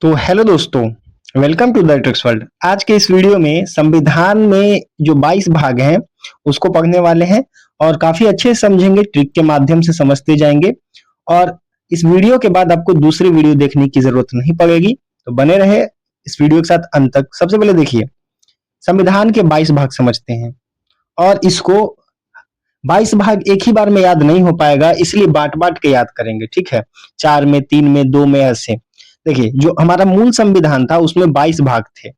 तो हेलो दोस्तों, welcome to the tricks world. आज के इस वीडियो में संविधान में जो 22 भाग हैं उसको पढ़ने वाले हैं और काफी अच्छे से समझेंगे, ट्रिक के माध्यम से समझते जाएंगे। और इस वीडियो के बाद आपको दूसरी वीडियो देखने की जरूरत नहीं पड़ेगी, तो बने रहे इस वीडियो के साथ अंत तक। सबसे पहले देखिए, संविधान के 22 भाग समझते हैं और इसको 22 भाग एक ही बार में याद नहीं हो पाएगा, इसलिए बांट बांट के याद करेंगे। ठीक है, 4 में, 3 में, 2 में, ऐसे। देखिए, जो हमारा मूल संविधान था उसमें 22 भाग थे,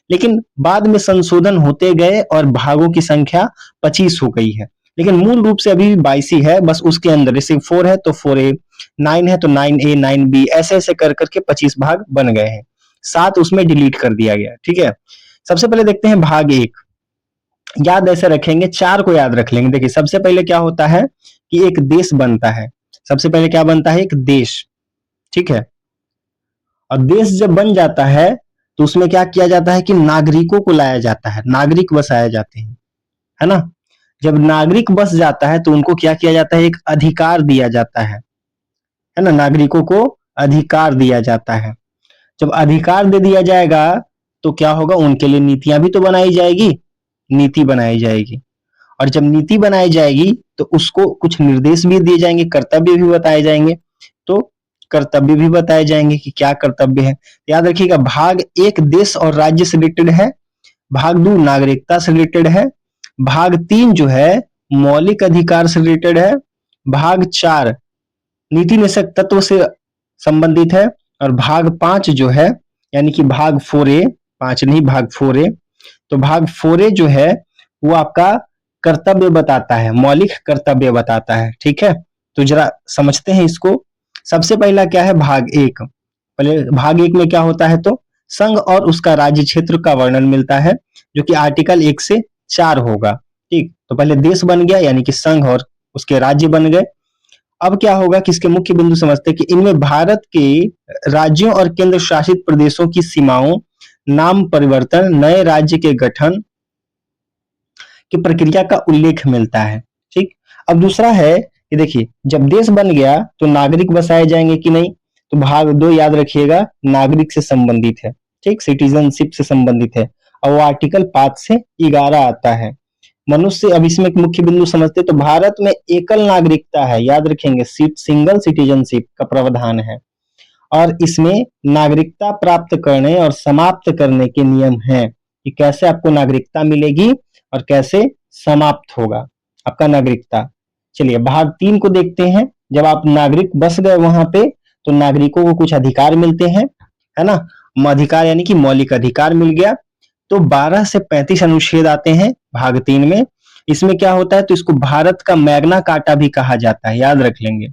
लेकिन बाद में संशोधन होते गए और भागों की संख्या 25 हो गई है। लेकिन मूल रूप से अभी भी 22 ही है, बस उसके अंदर जैसे 4 है तो 4A, 9 है तो 9A, 9B, ऐसे ऐसे कर करके 25 भाग बन गए हैं। 7 उसमें डिलीट कर दिया गया। ठीक है, सबसे पहले देखते हैं भाग 1। याद ऐसे रखेंगे, 4 को याद रख लेंगे। देखिए, सबसे पहले क्या होता है कि एक देश बनता है। सबसे पहले क्या बनता है? एक देश। ठीक है, और देश जब बन जाता है तो उसमें क्या किया जाता है कि नागरिकों को लाया जाता है, नागरिक बसाए जाते हैं, है ना। जब नागरिक बस जाता है तो उनको क्या किया जाता है? एक अधिकार दिया जाता है ना। नागरिकों को अधिकार दिया जाता है। जब अधिकार दे दिया जाएगा तो क्या होगा? उनके लिए नीतियां भी तो बनाई जाएगी, नीति बनाई जाएगी। और जब नीति बनाई जाएगी तो उसको कुछ निर्देश भी दिए जाएंगे, कर्तव्य भी बताए जाएंगे। तो कर्तव्य भी बताए जाएंगे कि क्या कर्तव्य है। याद रखिएगा, भाग 1 देश और राज्य से रिलेटेड है, भाग 2 नागरिकता से रिलेटेड है, भाग 3 जो है मौलिक अधिकार से रिलेटेड है, भाग 4 नीति निषेध तत्व से संबंधित है, और भाग 5 जो है यानी कि भाग 4A, 5 नहीं भाग 4A, तो भाग 4A जो है वो आपका कर्तव्य बताता है, मौलिक कर्तव्य बताता है। ठीक है, तो जरा समझते हैं इसको। सबसे पहला क्या है? भाग 1। पहले भाग 1 में क्या होता है? तो संघ और उसका राज्य क्षेत्र का वर्णन मिलता है, जो कि आर्टिकल 1 से 4 होगा। ठीक, तो पहले देश बन गया यानी कि संघ और उसके राज्य बन गए। अब क्या होगा कि इसके मुख्य बिंदु समझते हैं कि इनमें भारत के राज्यों और केंद्र शासित प्रदेशों की सीमाओं, नाम परिवर्तन, नए राज्य के गठन की प्रक्रिया का उल्लेख मिलता है। ठीक, अब दूसरा है कि देखिए, जब देश बन गया तो नागरिक बसाए जाएंगे कि नहीं? तो भाग 2 याद रखिएगा, नागरिक से संबंधित है। ठीक, सिटीजनशिप से संबंधित है, और वो आर्टिकल 5 से 11 आता है। मनुष्य, अब इसमें एक मुख्य बिंदु समझते, तो भारत में एकल नागरिकता है, याद रखेंगे, सिंगल सिटीजनशिप का प्रावधान है। और इसमें नागरिकता प्राप्त करने और समाप्त करने के नियम हैं कि कैसे आपको नागरिकता मिलेगी और कैसे समाप्त होगा आपका नागरिकता। चलिए भाग 3 को देखते हैं। जब आप नागरिक बस गए वहां पे तो नागरिकों को कुछ अधिकार मिलते हैं, है ना। अधिकार यानी कि मौलिक अधिकार मिल गया। तो 12 से 35 अनुच्छेद आते हैं भाग 3 में। इसमें क्या होता है? तो इसको भारत का मैग्ना कार्टा भी कहा जाता है, याद रख लेंगे।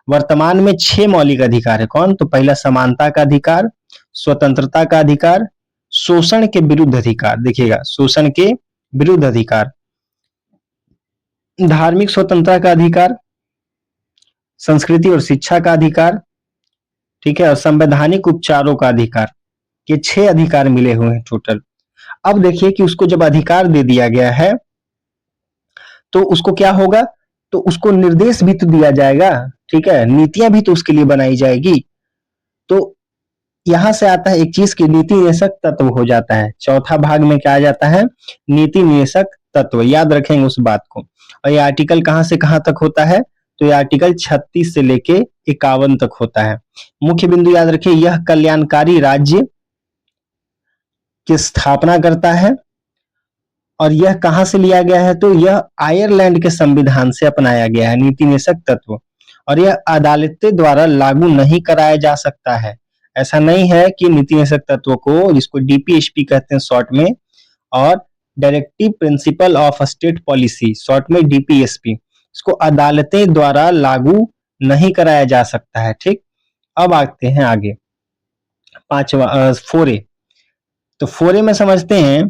वर्तमान में 6 मौलिक अधिकार है। कौन? तो पहला समानता का अधिकार, स्वतंत्रता का अधिकार, शोषण के विरुद्ध अधिकार, देखिएगा, शोषण के विरुद्ध अधिकार, धार्मिक स्वतंत्रता का अधिकार, संस्कृति और शिक्षा का अधिकार, ठीक है, और संवैधानिक उपचारों का अधिकार। ये 6 अधिकार मिले हुए हैं टोटल। अब देखिए कि उसको जब अधिकार दे दिया गया है तो उसको क्या होगा? तो उसको निर्देश भी तो दिया जाएगा। ठीक है, नीतियां भी तो उसके लिए बनाई जाएगी। तो यहां से आता है एक चीज की नीति निदेशक तत्व हो जाता है। चौथा भाग में क्या आ जाता है? नीति निदेशक तत्व, याद रखेंगे उस बात को। और ये आर्टिकल कहां से कहां तक होता है? तो ये आर्टिकल 36 से लेके 51 तक होता है। मुख्य बिंदु याद रखिए, यह कल्याणकारी राज्य की स्थापना करता है। और यह कहां से लिया गया है? तो यह आयरलैंड के संविधान से अपनाया गया है, नीति निदेशक तत्व। और यह अदालतें द्वारा लागू नहीं कराया जा सकता है। ऐसा नहीं है कि नीति निदेशक तत्व को, जिसको डीपीएसपी कहते हैं शॉर्ट में, और directive principle of state policy short में डीपीएसपी, इसको अदालतें द्वारा लागू नहीं कराया जा सकता है। ठीक, अब आते हैं आगे, 4A। तो 4A में समझते हैं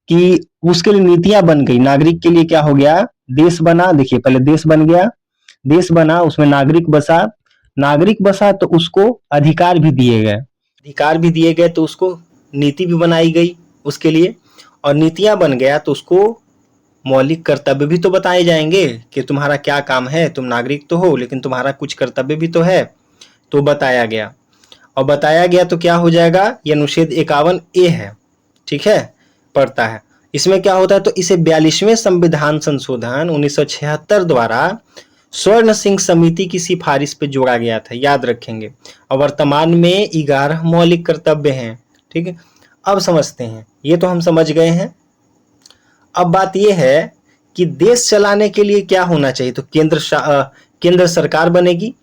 कि उसके लिए नीतियां बन गई। नागरिक के लिए क्या हो गया? देश बना। देखिए, पहले देश बन गया, देश बना, उसमें नागरिक बसा, नागरिक बसा तो उसको अधिकार भी दिए गए, अधिकार भी दिए गए तो उसको नीति भी बनाई गई उसके लिए। और नीतियां बन गया तो उसको मौलिक कर्तव्य भी तो बताए जाएंगे कि तुम्हारा क्या काम है। तुम नागरिक तो हो लेकिन तुम्हारा कुछ कर्तव्य भी तो है, तो बताया गया। और बताया गया तो क्या हो जाएगा, ये अनुच्छेद 51A है, ठीक है, पढ़ता है। इसमें क्या होता है, तो इसे 42वें संविधान संशोधन 1976 द्वारा स्वर्ण सिंह समिति की सिफारिश पे जोड़ा गया था, याद रखेंगे। और वर्तमान में 11 मौलिक कर्तव्य हैं, ठीक है। अब समझते हैं, ये तो हम समझ गए हैं। अब बात ये है कि देश चलाने के लिए क्या होना चाहिए, तो केंद्र सरकार बनेगी।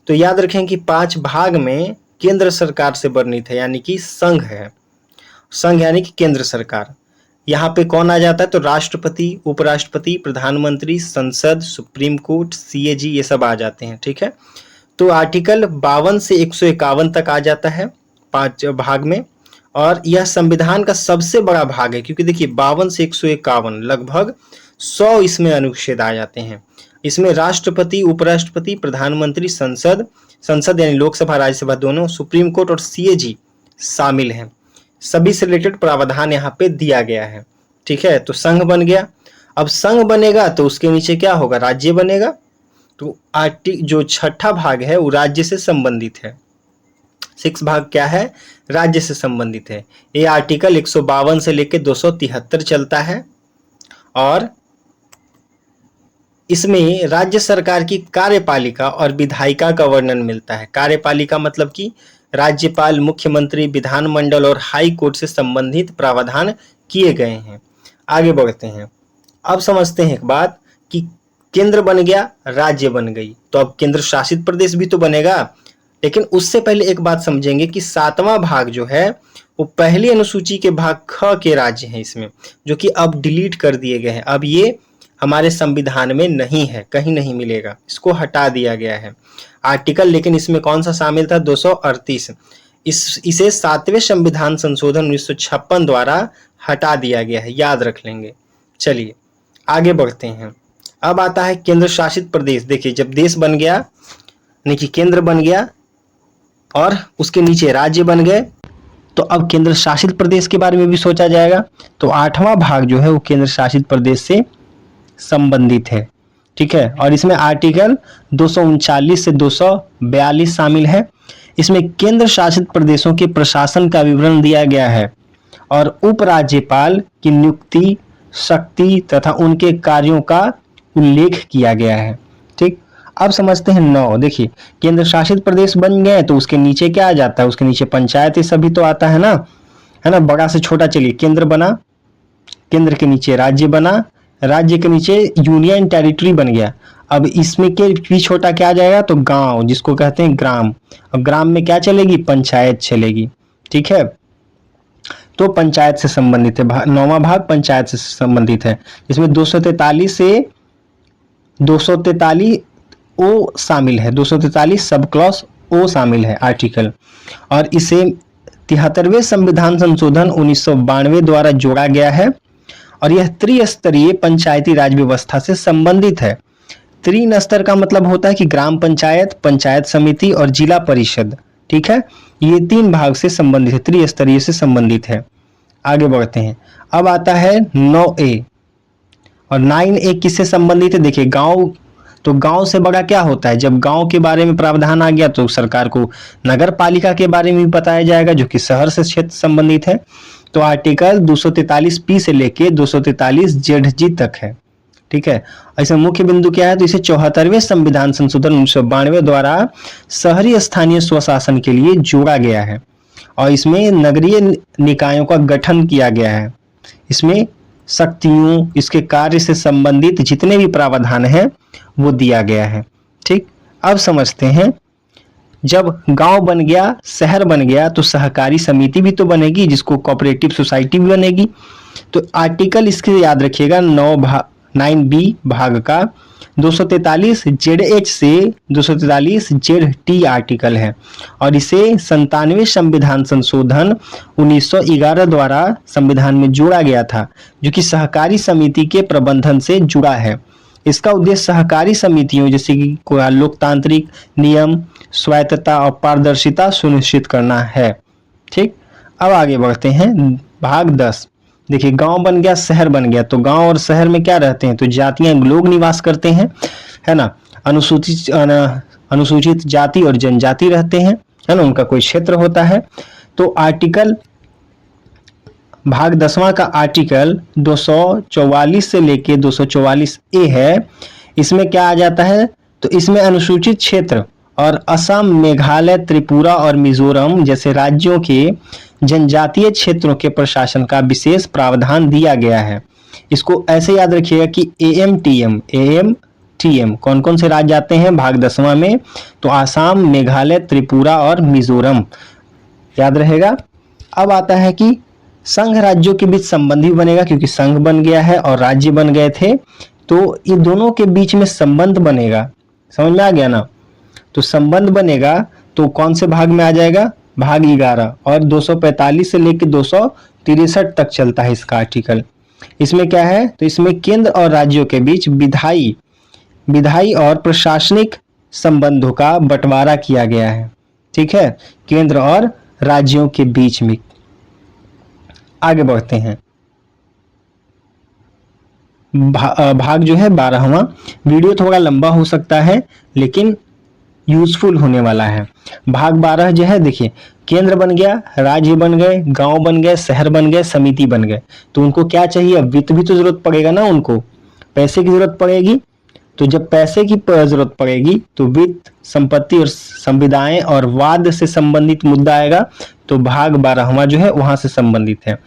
तो याद रखें कि 5 भाग में केंद्र सरकार से वर्णित है, यानी कि संघ है, संघ यानी कि केंद्र सरकार। यहाँ पे कौन आ जाता है, तो राष्ट्रपति, उपराष्ट्रपति, प्रधानमंत्री, संसद, सुप्रीम कोर्ट, सीएजी, ये सब आ जाते हैं, ठीक है। तो आर्टिकल 52 से 151 तक आ जाता है 5 भाग में, और यह संविधान का सबसे बड़ा भाग है, क्योंकि देखिए 52 से 151 लगभग 100 इसमें अनुच्छेद आ जाते हैं। इसमें राष्ट्रपति, उपराष्ट्रपति, प्रधानमंत्री, संसद यानी लोकसभा राज्यसभा दोनों, सुप्रीम कोर्ट और सीएजी शामिल हैं। सभी से रिलेटेड प्रावधान यहाँ पे दिया गया है, ठीक है। तो संघ बन गया। अब संघ बनेगा तो उसके नीचे क्या होगा, राज्य बनेगा। तो जो 6ठा भाग है वो राज्य से संबंधित है। 6 भाग क्या है, राज्य से संबंधित है। ये आर्टिकल 152 से लेकर 273 चलता है, और इसमें राज्य सरकार की कार्यपालिका और विधायिका का वर्णन मिलता है। कार्यपालिका मतलब कि राज्यपाल, मुख्यमंत्री, विधानमंडल और हाई कोर्ट से संबंधित प्रावधान किए गए हैं। आगे बढ़ते हैं। अब समझते हैं एक बात कि केंद्र बन गया, राज्य बन गई, तो अब केंद्र शासित प्रदेश भी तो बनेगा। लेकिन उससे पहले एक बात समझेंगे कि 7वां भाग जो है वो पहली अनुसूची के भाग ख के राज्य हैं इसमें, जो कि अब डिलीट कर दिए गए हैं। अब ये हमारे संविधान में नहीं है, कहीं नहीं मिलेगा, इसको हटा दिया गया है आर्टिकल। लेकिन इसमें कौन सा शामिल था, 238। इसे 7वें संविधान संशोधन 1956 द्वारा हटा दिया गया है, याद रख लेंगे। चलिए आगे बढ़ते हैं। अब आता है केंद्र शासित प्रदेश। देखिए जब देश बन गया, यानी कि केंद्र बन गया और उसके नीचे राज्य बन गए, तो अब केंद्र शासित प्रदेश के बारे में भी सोचा जाएगा। तो 8वां भाग जो है वो केंद्र शासित प्रदेश से संबंधित है, ठीक है। और इसमें आर्टिकल 239 से 242 शामिल है। इसमें केंद्र शासित प्रदेशों के प्रशासन का विवरण दिया गया है और उपराज्यपाल की नियुक्ति, शक्ति तथा उनके कार्यों का उल्लेख किया गया है, ठीक। अब समझते हैं 9। देखिए केंद्र शासित प्रदेश बन गए तो उसके नीचे क्या आ जाता है, उसके नीचे पंचायत ये सभी तो आता है ना, बड़ा से छोटा। चलिए केंद्र बना, केंद्र के नीचे राज्य बना, राज्य के नीचे यूनियन टेरिटरी बन गया। अब इसमें के भी छोटा क्या आ जाएगा, तो गांव, जिसको कहते हैं ग्राम। और ग्राम में क्या चलेगी, पंचायत चलेगी, ठीक है। तो पंचायत से संबंधित है, 9वां भाग पंचायत से संबंधित है। इसमें 243 से 243 ओ शामिल है, 243 सब क्लॉज ओ शामिल है आर्टिकल। और इसे 73वें संविधान संशोधन 1992 द्वारा जोड़ा गया है, और यह त्रिस्तरीय पंचायती राज व्यवस्था से संबंधित है। तीन स्तर का मतलब होता है कि ग्राम पंचायत, पंचायत समिति और जिला परिषद, ठीक है। ये 3 भाग से संबंधित है, त्रिस्तरीय से संबंधित है। आगे बढ़ते हैं। अब आता है 9A, और 9A किससे संबंधित है, देखिए गांव। तो गांव से बड़ा क्या होता है, जब गांव के बारे में प्रावधान आ गया तो सरकार को नगर पालिका के बारे में भी बताया जाएगा, जो कि शहर से क्षेत्र संबंधित है। तो आर्टिकल 243P से लेके 243ZG तक है, ठीक है। ऐसे मुख्य बिंदु क्या है, तो इसे 74वें संविधान संशोधन 1992 द्वारा शहरी स्थानीय स्वशासन के लिए जोड़ा गया है, और इसमें नगरीय निकायों का गठन किया गया है। इसमें शक्तियों, इसके कार्य से संबंधित जितने भी प्रावधान हैं वो दिया गया है, ठीक। अब समझते हैं, जब गांव बन गया, शहर बन गया, तो सहकारी समिति भी तो बनेगी, जिसको कोऑपरेटिव सोसाइटी भी बनेगी। तो आर्टिकल इसके याद रखिएगा 9B भाग का 243ZH से 243ZT आर्टिकल है, और इसे 97वें संविधान संशोधन 1911 द्वारा संविधान में जोड़ा गया था, जो कि सहकारी समिति के प्रबंधन से जुड़ा है। इसका उद्देश्य सहकारी समितियों जैसे कि लोकतांत्रिक नियम, स्वायत्तता और पारदर्शिता सुनिश्चित करना है, ठीक। अब आगे बढ़ते हैं, भाग 10। देखिए गांव बन गया, शहर बन गया, तो गांव और शहर में क्या रहते हैं, तो जातियां लोग निवास करते हैं, है ना। अनुसूचित जाति और जनजाति रहते हैं, है ना, उनका कोई क्षेत्र होता है। तो आर्टिकल भाग 10वां का आर्टिकल 244 से लेके 244 ए है। इसमें क्या आ जाता है, तो इसमें अनुसूचित क्षेत्र और असम, मेघालय, त्रिपुरा और मिजोरम जैसे राज्यों के जनजातीय क्षेत्रों के प्रशासन का विशेष प्रावधान दिया गया है। इसको ऐसे याद रखिएगा कि एएम कौन कौन से राज्य आते हैं भाग 10वां में, तो आसाम, मेघालय, त्रिपुरा और मिजोरम याद रहेगा। अब आता है कि संघ राज्यों के बीच संबंध भी बनेगा, क्योंकि संघ बन गया है और राज्य बन गए थे, तो ये दोनों के बीच में संबंध बनेगा। समझ में आ गया ना। तो संबंध बनेगा तो कौन से भाग में आ जाएगा, भाग 11, और 245 से लेकर 263 तक चलता है इसका आर्टिकल। इसमें क्या है, तो इसमें केंद्र और राज्यों के बीच विधायी और प्रशासनिक संबंधों का बंटवारा किया गया है। ठीक है, केंद्र और राज्यों के बीच में। आगे बढ़ते हैं। भाग जो है 12वां, वीडियो थोड़ा लंबा हो सकता है लेकिन यूजफुल होने वाला है। भाग 12 जो है, देखिए केंद्र बन गया, राज्य बन गए, गांव बन गए, शहर बन गए, समिति बन गए, तो उनको क्या चाहिए, अब वित्त भी तो जरूरत पड़ेगा ना, उनको पैसे की जरूरत पड़ेगी। तो जब पैसे की जरूरत पड़ेगी तो वित्त, संपत्ति और संविदाएं और वाद से संबंधित मुद्दा आएगा, तो भाग 12वां जो है वहां से संबंधित है।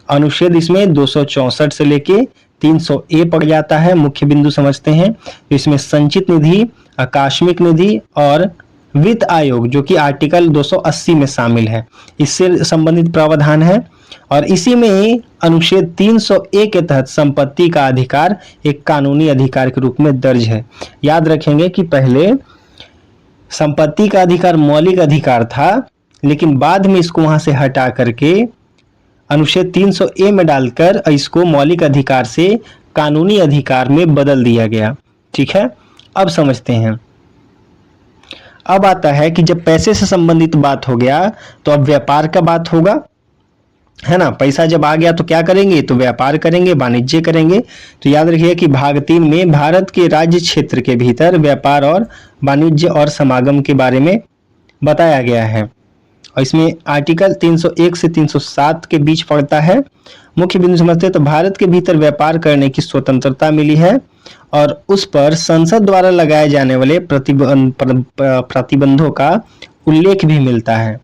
अनुच्छेद इसमें 264 से लेके 300 ए पड़ जाता है, मुख्य बिंदु समझते हैं। तो इसमें संचित निधि, आकस्मिक निधि और वित्त आयोग जो कि आर्टिकल 280 में शामिल है, इससे संबंधित प्रावधान है। और इसी में अनुच्छेद 300 ए के तहत संपत्ति का अधिकार एक कानूनी अधिकार के रूप में दर्ज है। याद रखेंगे कि पहले संपत्ति का अधिकार मौलिक अधिकार था, लेकिन बाद में इसको वहां से हटा करके अनुच्छेद 300 ए में डालकर इसको मौलिक अधिकार से कानूनी अधिकार में बदल दिया गया। ठीक है, अब समझते हैं। अब आता है कि जब पैसे से संबंधित बात हो गया तो अब व्यापार का बात होगा, है ना। पैसा जब आ गया तो क्या करेंगे, तो व्यापार करेंगे, वाणिज्य करेंगे। तो याद रखिए कि भाग 3 में भारत के राज्य क्षेत्र के भीतर व्यापार और वाणिज्य और समागम के बारे में बताया गया है। और इसमें आर्टिकल 301 से 307 के बीच पड़ता है। मुख्य बिंदु समझते हैं, तो भारत के भीतर व्यापार करने की स्वतंत्रता मिली है और उस पर संसद द्वारा लगाए जाने वाले प्रतिबंधों का उल्लेख भी मिलता है।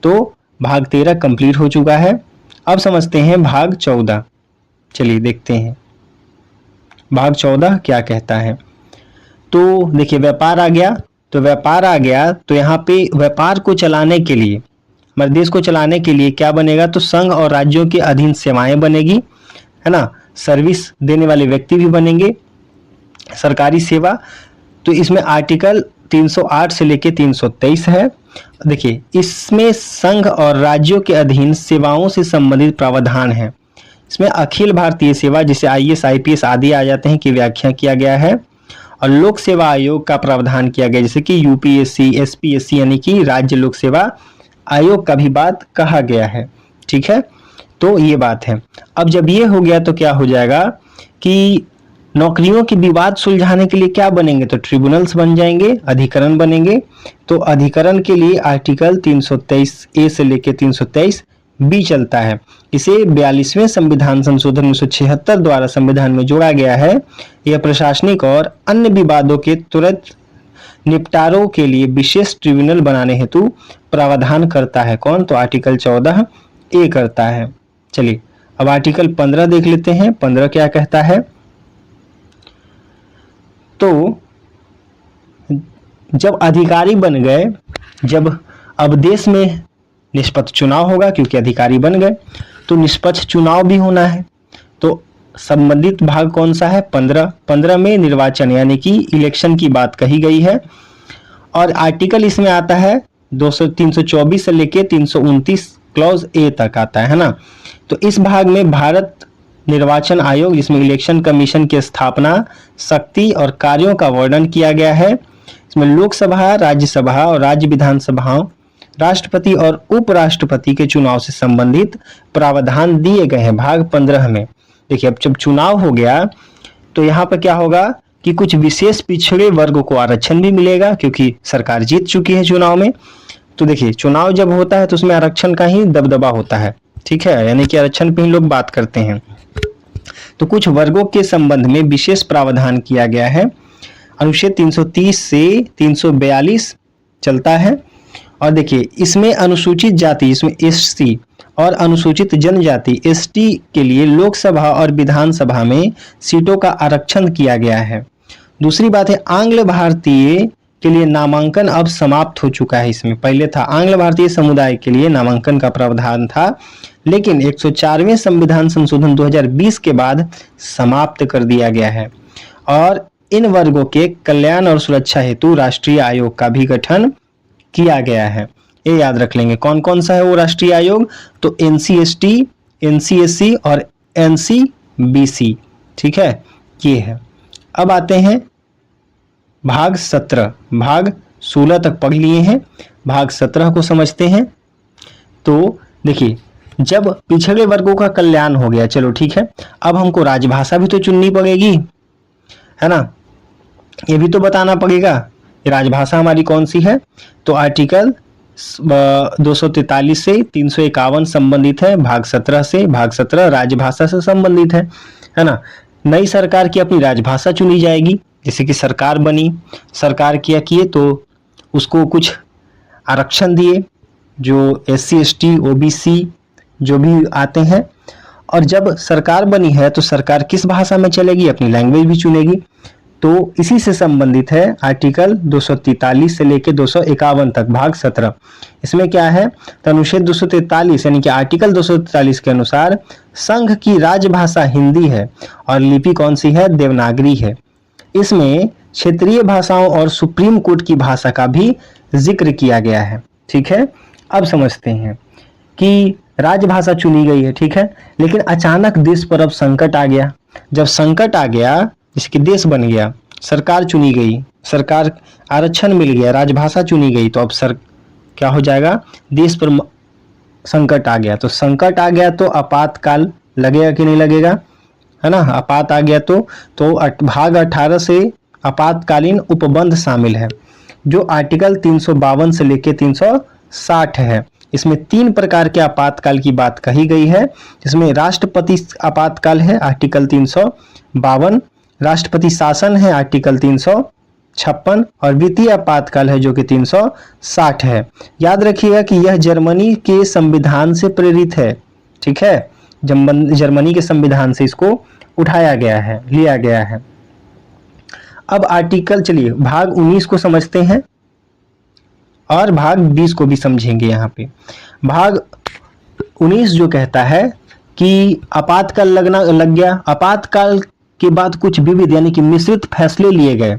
तो भाग 13 कंप्लीट हो चुका है। अब समझते हैं भाग 14। चलिए देखते हैं भाग 14 क्या कहता है। तो देखिए व्यापार आ गया, तो यहाँ पे व्यापार को चलाने के लिए, हमारे देश को चलाने के लिए क्या बनेगा, तो संघ और राज्यों के अधीन सेवाएं बनेगी, है ना। सर्विस देने वाले व्यक्ति भी बनेंगे, सरकारी सेवा। तो इसमें आर्टिकल 308 से लेके 323 है। देखिए इसमें संघ और राज्यों के अधीन सेवाओं से संबंधित प्रावधान है। इसमें अखिल भारतीय सेवा, जिसे आईएएस, आईपीएस आदि आ जाते हैं, की व्याख्या किया गया है। और लोक सेवा आयोग का प्रावधान किया गया, जैसे कि यूपीएससी, एसपीएससी यानी कि राज्य लोक सेवा आयोग का भी बात कहा गया है। ठीक है, तो ये बात है। अब जब ये हो गया तो क्या हो जाएगा कि नौकरियों की विवाद सुलझाने के लिए क्या बनेंगे, तो ट्रिब्यूनल्स बन जाएंगे, अधिकरण बनेंगे। तो अधिकरण के लिए आर्टिकल 323 ए से लेकर 323 बी चलता है। इसे 42वें संविधान संशोधन 1976 द्वारा संविधान में जोड़ा गया है। यह प्रशासनिक और अन्य विवादों के तुरंत निपटारों के लिए विशेष ट्रिब्यूनल बनाने हेतु प्रावधान करता है। कौन, तो आर्टिकल 14 ए करता है। चलिए अब आर्टिकल 15 देख लेते हैं। 15 क्या कहता है, तो जब अधिकारी बन गए, जब अब देश में निष्पक्ष चुनाव होगा, क्योंकि अधिकारी बन गए तो निष्पक्ष चुनाव भी होना है। तो संबंधित भाग कौन सा है, 15 में निर्वाचन यानी कि इलेक्शन की बात कही गई है। और आर्टिकल इसमें आता है 324 से लेके 329 क्लॉज ए तक आता है ना। तो इस भाग में भारत निर्वाचन आयोग, जिसमें इलेक्शन कमीशन की स्थापना, शक्ति और कार्यों का वर्णन किया गया है। इसमें लोकसभा, राज्यसभा और राज्य विधानसभाओं, राष्ट्रपति और उपराष्ट्रपति के चुनाव से संबंधित प्रावधान दिए गए हैं भाग 15 में। देखिए अब जब चुनाव हो गया तो यहाँ पर क्या होगा कि कुछ विशेष पिछड़े वर्ग को आरक्षण भी मिलेगा, क्योंकि सरकार जीत चुकी है चुनाव में। तो देखिए चुनाव जब होता है तो उसमें आरक्षण का ही दबदबा होता है, ठीक है, यानी कि आरक्षण पे ही लोग बात करते हैं। तो कुछ वर्गों के संबंध में विशेष प्रावधान किया गया है। अनुच्छेद 330 से 342 चलता है। और देखिए इसमें अनुसूचित जाति, इसमें एससी और अनुसूचित जनजाति एसटी के लिए लोकसभा और विधानसभा में सीटों का आरक्षण किया गया है। दूसरी बात है आंग्ल भारतीय के लिए नामांकन अब समाप्त हो चुका है। इसमें पहले था आंग्ल भारतीय समुदाय के लिए नामांकन का प्रावधान था, लेकिन 104वें संविधान संशोधन 2020 के बाद समाप्त कर दिया गया है। और इन वर्गों के कल्याण और सुरक्षा हेतु राष्ट्रीय आयोग का भी गठन किया गया है। ये याद रख लेंगे कौन कौन सा है वो राष्ट्रीय आयोग, तो एनसीएसटी, एनसीएससी और एनसीबीसी, ठीक है, ये है। अब आते हैं भाग 17, भाग 16 तक पढ़ लिए हैं, भाग 17 को समझते हैं। तो देखिए जब पिछड़े वर्गों का कल्याण हो गया, चलो ठीक है, अब हमको राजभाषा भी तो चुननी पड़ेगी, है ना, ये भी तो बताना पड़ेगा राजभाषा हमारी कौन सी है। तो आर्टिकल 243 से 351 संबंधित है, भाग 17 से, भाग 17 राजभाषा से संबंधित है ना। नई सरकार की अपनी राजभाषा चुनी जाएगी, जैसे कि सरकार बनी, सरकार क्या किए तो उसको कुछ आरक्षण दिए जो एससी एसटी ओबीसी जो भी आते हैं। और जब सरकार बनी है तो सरकार किस भाषा में चलेगी, अपनी लैंग्वेज भी चुनेगी। तो इसी से संबंधित है आर्टिकल 243 से लेकर 251 तक, भाग 17। इसमें क्या है, तो अनुच्छेद 243 यानी कि आर्टिकल 243 के अनुसार संघ की राजभाषा हिंदी है और लिपि कौन सी है, देवनागरी है। इसमें क्षेत्रीय भाषाओं और सुप्रीम कोर्ट की भाषा का भी जिक्र किया गया है, ठीक है। अब समझते हैं कि राजभाषा चुनी गई है, ठीक है, लेकिन अचानक देश पर अब संकट आ गया। जब संकट आ गया, जैसे कि देश बन गया, सरकार चुनी गई, सरकार आरक्षण मिल गया, राजभाषा चुनी गई, तो अब क्या हो जाएगा, देश पर संकट आ गया। तो संकट आ गया तो आपातकाल लगेगा कि नहीं लगेगा, है ना। आपात आ गया तो भाग 18 से आपातकालीन उपबंध शामिल है, जो आर्टिकल 352 से लेकर 360 है। इसमें 3 प्रकार के आपातकाल की बात कही गई है, जिसमें राष्ट्रपति आपातकाल है आर्टिकल 352, राष्ट्रपति शासन है आर्टिकल 356 और वित्तीय आपातकाल है जो कि 360 है। याद रखिएगा कि यह जर्मनी के संविधान से प्रेरित है, ठीक है, जर्मनी के संविधान से इसको उठाया गया है, लिया गया है। अब आर्टिकल, चलिए भाग 19 को समझते हैं और भाग 20 को भी समझेंगे। यहाँ पे भाग 19 जो कहता है कि आपातकाल लग गया, आपातकाल के बाद कुछ विविध यानी कि मिश्रित फैसले लिए गए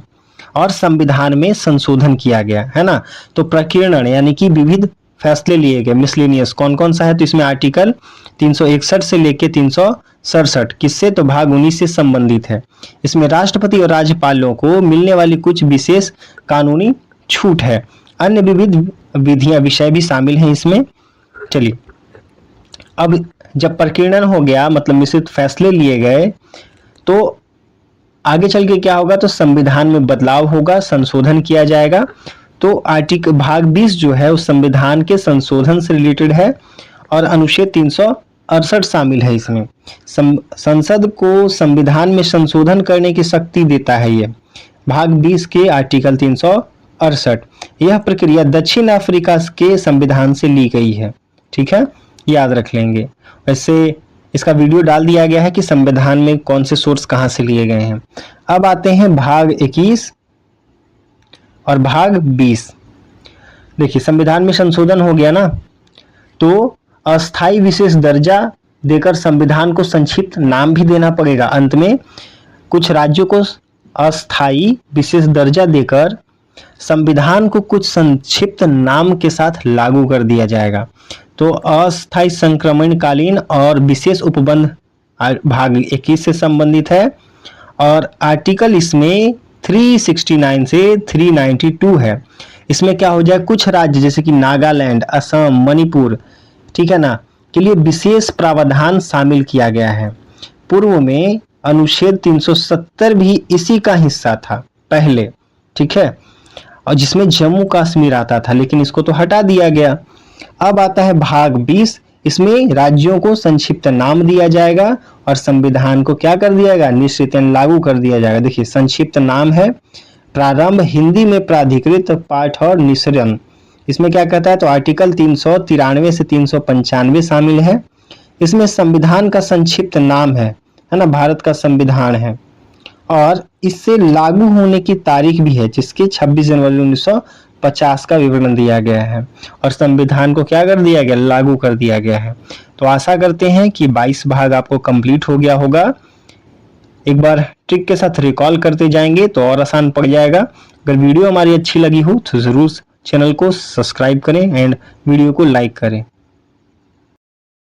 और संविधान में संशोधन किया गया, है ना। तो प्रकीर्णन यानी कि विविध फैसले लिए गए, मिसलेनियस कौन कौन सा है, तो इसमें आर्टिकल 361 से लेके 367 किससे, तो भाग 19 से संबंधित है। इसमें राष्ट्रपति और राज्यपालों को मिलने वाली कुछ विशेष कानूनी छूट है, अन्य विविध विधियां विषय भी शामिल हैं इसमें। चलिए अब जब प्रकीर्णन हो गया मतलब मिश्रित फैसले लिए गए, तो आगे चल के क्या होगा, तो संविधान में बदलाव होगा, संशोधन किया जाएगा। तो आर्टिकल भाग 20 जो है उस संविधान के संशोधन से रिलेटेड है और अनुच्छेद 368 शामिल है इसमें। संसद को संविधान में संशोधन करने की शक्ति देता है ये भाग 20 के आर्टिकल 368। यह प्रक्रिया दक्षिण अफ्रीका के संविधान से ली गई है, ठीक है, याद रख लेंगे। वैसे इसका वीडियो डाल दिया गया है कि संविधान में कौन से सोर्स कहां से लिए गए हैं। अब आते हैं भाग 21 और भाग 20। देखिए संविधान में संशोधन हो गया ना, तो अस्थाई विशेष दर्जा देकर संविधान को संक्षिप्त नाम भी देना पड़ेगा। अंत में कुछ राज्यों को अस्थाई विशेष दर्जा देकर संविधान को कुछ संक्षिप्त नाम के साथ लागू कर दिया जाएगा। तो अस्थाई संक्रमणकालीन और विशेष उपबंध भाग 21 से संबंधित है और आर्टिकल इसमें 369 से 392 है। इसमें क्या हो जाए, कुछ राज्य जैसे कि नागालैंड, असम, मणिपुर, ठीक है ना, के लिए विशेष प्रावधान शामिल किया गया है। पूर्व में अनुच्छेद 370 भी इसी का हिस्सा था पहले, ठीक है। और जिसमें जम्मू कश्मीर आता था, लेकिन इसको तो हटा दिया गया। अब आता है भाग 20, इसमें राज्यों को संक्षिप्त नाम दिया जाएगा और संविधान को क्या कर दिया जाएगा, निश्चित लागू कर दिया जाएगा। देखिए संक्षिप्त नाम है प्रारंभ, हिंदी में प्राधिकृत, पाठ और निःसरण। इसमें क्या कहता है, तो आर्टिकल 393 से 395 शामिल है। इसमें संविधान का संक्षिप्त नाम है ना, भारत का संविधान है, और इससे लागू होने की तारीख भी है, जिसकी 26 जनवरी 1950 का विवरण दिया गया है, और संविधान को क्या कर दिया गया, लागू कर दिया गया है। तो आशा करते हैं कि 22 भाग आपको कंप्लीट हो गया होगा। एक बार ट्रिक के साथ रिकॉल करते जाएंगे तो और आसान पड़ जाएगा। अगर वीडियो हमारी अच्छी लगी हो तो जरूर चैनल को सब्सक्राइब करें एंड वीडियो को लाइक करें।